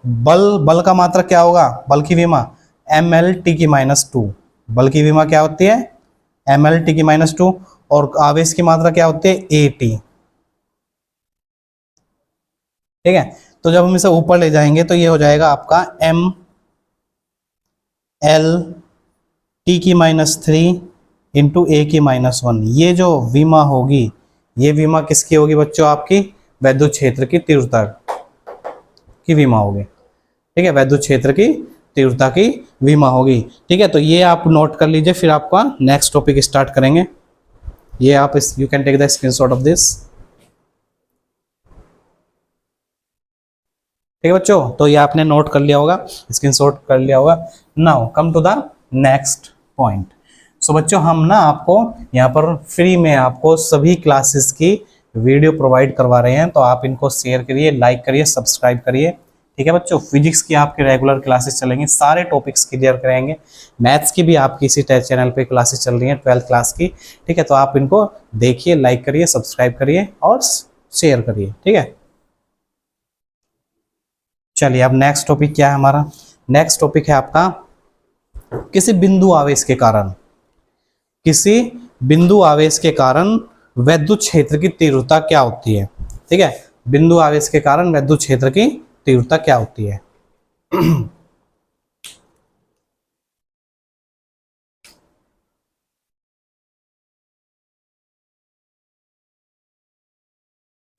Speaker 1: बल का मात्रक क्या होगा, बल की विमा mL/T⁻²। बल की विमा क्या होती है, mL/T⁻², और आवेश की मात्रा क्या होती है, AT।
Speaker 2: ठीक है। तो जब हम इसे ऊपर ले जाएंगे तो ये हो जाएगा आपका m l t की -3 इंटू a की -1। ये जो विमा होगी, ये विमा किसकी होगी बच्चों? आपकी वैद्युत क्षेत्र की तीव्रता की विमा होगी। ठीक है, वैद्युत क्षेत्र की तीव्रता की विमा होगी। ठीक है, तो ये आप नोट कर लीजिए, फिर आपका नेक्स्ट टॉपिक स्टार्ट करेंगे। ये आप you can take the screenshot of this. ठीक है बच्चों, तो ये आपने नोट कर लिया होगा, स्क्रीनशॉट कर लिया होगा। Now come to the next point. So बच्चों, हम ना आपको यहाँ पर फ्री में आपको सभी क्लासेस की वीडियो प्रोवाइड करवा रहे हैं, तो आप इनको शेयर करिए, लाइक करिए, सब्सक्राइब करिए। ठीक है बच्चों, फिजिक्स की आपके रेगुलर क्लासेस चलेंगे, सारे टॉपिक्स क्लियर करेंगे। मैथ्स की भी आपकी इसी चैनल पे क्लासेस चल रही हैं 12th क्लास की। ठीक है, तो आप इनको देखिए, लाइक करिए, सब्सक्राइब करिए और शेयर करिए। ठीक है, चलिए अब नेक्स्ट टॉपिक क्या है हमारा? नेक्स्ट टॉपिक है आपका किसी बिंदु आवेश के कारण, किसी बिंदु आवेश के कारण वैद्युत क्षेत्र की तीव्रता क्या होती है। ठीक है, बिंदु आवेश के कारण वैद्युत क्षेत्र की तीव्रता क्या होती है?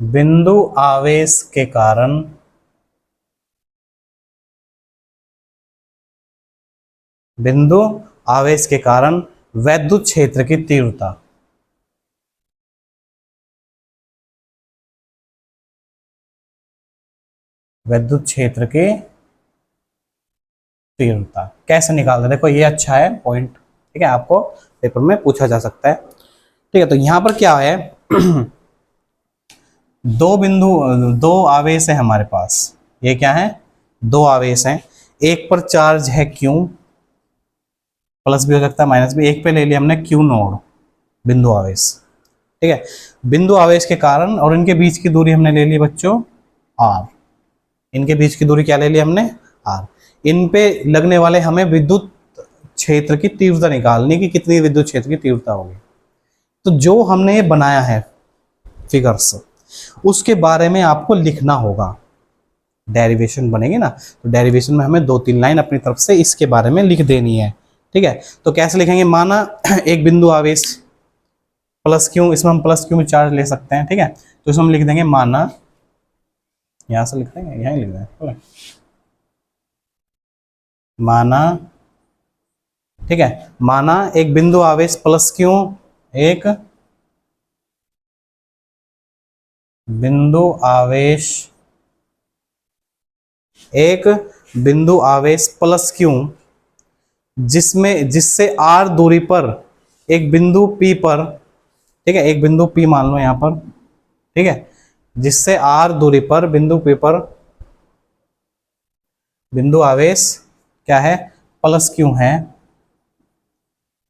Speaker 2: बिंदु आवेश के कारण बिंदु आवेश के कारण वैद्युत क्षेत्र की तीव्रता। वैद्युत क्षेत्र की तीव्रता कैसे निकालते हैं? देखो ये अच्छा है पॉइंट। ठीक है, आपको पेपर में पूछा जा सकता है। ठीक है, तो यहां पर क्या है दो आवेश है हमारे पास। ये क्या है? दो आवेश हैं। एक पर चार्ज है Q, प्लस भी हो सकता है माइनस भी। एक पे ले लिया हमने Q नोड, बिंदु आवेश। ठीक है, बिंदु आवेश के कारण, और इनके बीच की दूरी हमने ले ली बच्चों R। इनके बीच की दूरी क्या ले ली हमने? R। इन पे लगने वाले हमें विद्युत क्षेत्र की तीव्रता निकालनी, कि कितनी विद्युत क्षेत्र की तीव्रता होगी। तो जो हमने ये बनाया है फिगर्स, उसके बारे में आपको लिखना होगा। डेरिवेशन बनेगी ना, तो डेरिवेशन में हमें 2-3 लाइन अपनी तरफ से इसके बारे में लिख देनी है। ठीक है, तो कैसे लिखेंगे? माना एक बिंदु आवेश प्लस क्यू, इसमें हम प्लस क्यू में चार्ज ले सकते हैं। ठीक है, तो इसमें हम लिख देंगे माना, यहां से लिख देंगे, यहां लिख देंगे माना। ठीक है, माना एक बिंदु आवेश प्लस क्यू, एक बिंदु आवेश, एक बिंदु आवेश प्लस क्यू, जिससे r दूरी पर एक बिंदु P पर, ठीक है, एक बिंदु P मान लो यहां पर। ठीक है, जिससे r दूरी पर बिंदु P पर बिंदु आवेश क्या है? प्लस क्यू है।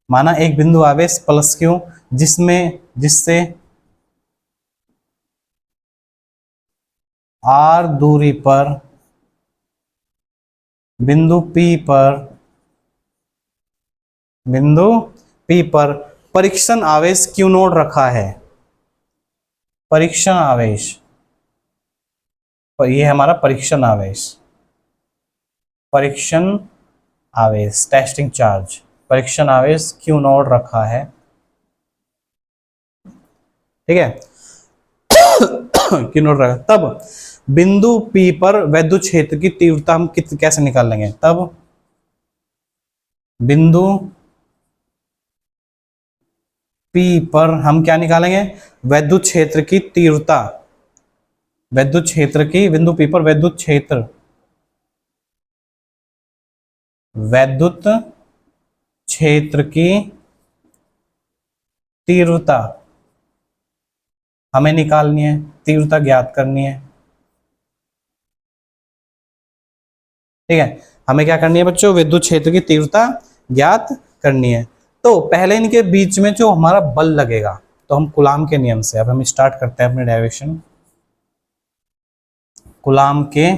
Speaker 2: माना एक बिंदु आवेश प्लस क्यू जिससे r दूरी पर बिंदु P पर परीक्षण आवेश Q नोड रखा है। परीक्षण आवेश, ये है हमारा परीक्षण आवेश। परीक्षण आवेश, टेस्टिंग चार्ज, परीक्षण आवेश Q नोड रखा है। ठीक है, Q नोड रखा, तब बिंदु P पर वैद्युत क्षेत्र की तीव्रता हम कैसे निकाल लेंगे? तब बिंदु P पर हम क्या निकालेंगे? वैद्युत क्षेत्र की तीव्रता। वैद्युत क्षेत्र की, बिंदु P पर वैद्युत क्षेत्र, वैद्युत क्षेत्र की तीव्रता हमें निकालनी है, तीव्रता ज्ञात करनी है। ठीक है, हमें क्या करनी है बच्चों? विद्युत क्षेत्र की तीव्रता ज्ञात करनी है। तो पहले इनके बीच में जो हमारा बल लगेगा, तो हम कूलाम के नियम से, अब हम स्टार्ट करते हैं अपने डेरिवेशन। कूलाम के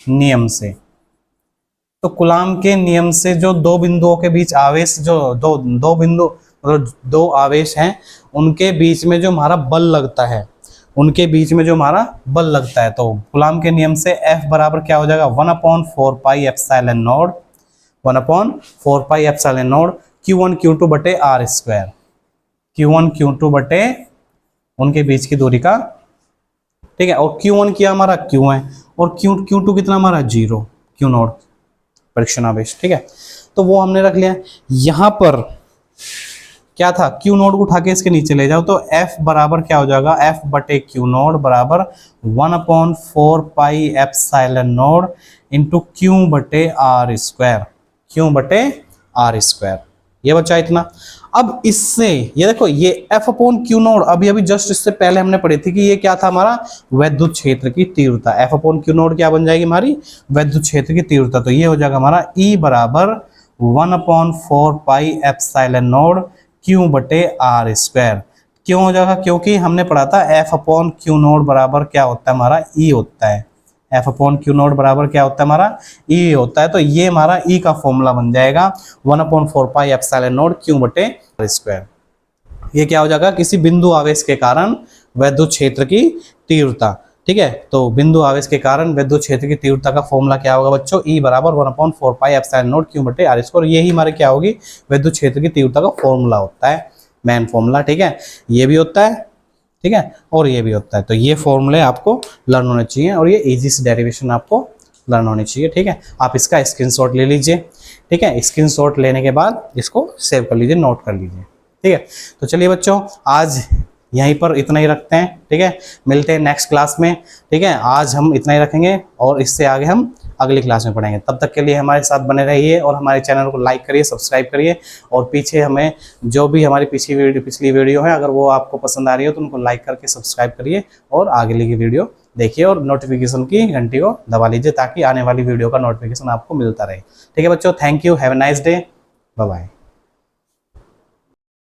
Speaker 2: नियम से, तो कूलाम के नियम से जो दो बिंदुओं के बीच आवेश, जो दो बिंदु मतलब दो आवेश हैं, उनके बीच में जो हमारा बल लगता है, उनके बीच में जो हमारा बल लगता है, तो कूलाम के नियम से F बराबर क्या हो जाएगा 1/4 pi epsilon not 1/4 pi epsilon not Q1 Q2 बटे R स्क्वायर, Q1 Q2 बटे उनके बीच की दूरी का, ठीक है। और Q1 क्या हमारा Q है और Q2 कितना हमारा 0 Q नॉट परीक्षण आवेश, ठीक है। तो वो हमने रख लिया। यहाँ पर क्या था, Q नोड को उठा के इसके नीचे ले जाओ तो F बराबर क्या हो जाएगा, F बटे Q नोड बराबर 1/4 pi epsilon node into Q बटे R स्क्वायर, Q बटे R स्क्वायर। ये बचा इतना। अब इससे ये देखो ये F अपॉन Q नोड अभी अभी जस्ट इससे पहले हमने पढ़ी थी कि ये क्या था हमारा वैद्युत क्षेत्र की तीव्रता। F अपॉन Q नोड क्या बन जाएगी हमारी वैद्युत क्षेत्र की तीव्रता। तो ये हो जाएगा हमारा E बराबर 1/4 पाई एप्सिलॉन नोड Q बटे R स्क्वायर। क्यों हो जाएगा, क्योंकि हमने पढ़ा था F अपॉन Q नोड बराबर क्या होता है हमारा E होता है। F अपॉन Q नोड बराबर क्या होता है हमारा E होता है। तो ये हमारा E का फॉर्मूला बन जाएगा 1/4 पाई एप्सिलॉन नोड Q बटे R स्क्वायर। ये क्या हो जाएगा, किसी बिंदु आवेश के कारण वैद्युत क्षेत्र की तीव्रता, ठीक है। तो बिंदु आवेश के कारण वैद्युत क्षेत्र की तीव्रता का फॉर्मूला क्या होगा बच्चों, E बराबर 1/4 पाई एप्सिलॉन नॉट Q बटे R स्क्वायर। यही हमारे क्या होगी वैद्युत क्षेत्र की तीव्रता का फॉर्मूला होता है, मेन फॉर्मूला, ठीक है। ये भी होता है, ठीक है, और ये भी होता है। तो ये फॉर्मूले आपको लर्न होने चाहिए और ये इजी से डेरिवेशन आपको लर्न होनी चाहिए, ठीक है। आप इसका स्क्रीनशॉट ले लीजिए, ठीक है। स्क्रीनशॉट लेने के बाद इसको सेव कर लीजिए, नोट कर लीजिए, ठीक है। तो चलिए बच्चों आज यहीं पर इतना ही रखते हैं, ठीक है। मिलते हैं नेक्स्ट क्लास में, ठीक है। आज हम इतना ही रखेंगे और इससे आगे हम अगली क्लास में पढ़ेंगे। तब तक के लिए हमारे साथ बने रहिए और हमारे चैनल को लाइक करिए, सब्सक्राइब करिए और पीछे हमें जो भी हमारी पिछली वीडियो है अगर वो आपको पसंद आ रही हो तो उनको लाइक करके सब्सक्राइब करिए और आगे की वीडियो देखिए और नोटिफिकेशन की घंटी को दबा लीजिए ताकि आने वाली वीडियो का नोटिफिकेशन आपको मिलता रहे, ठीक है बच्चों। Thank you, have a nice day, bye bye.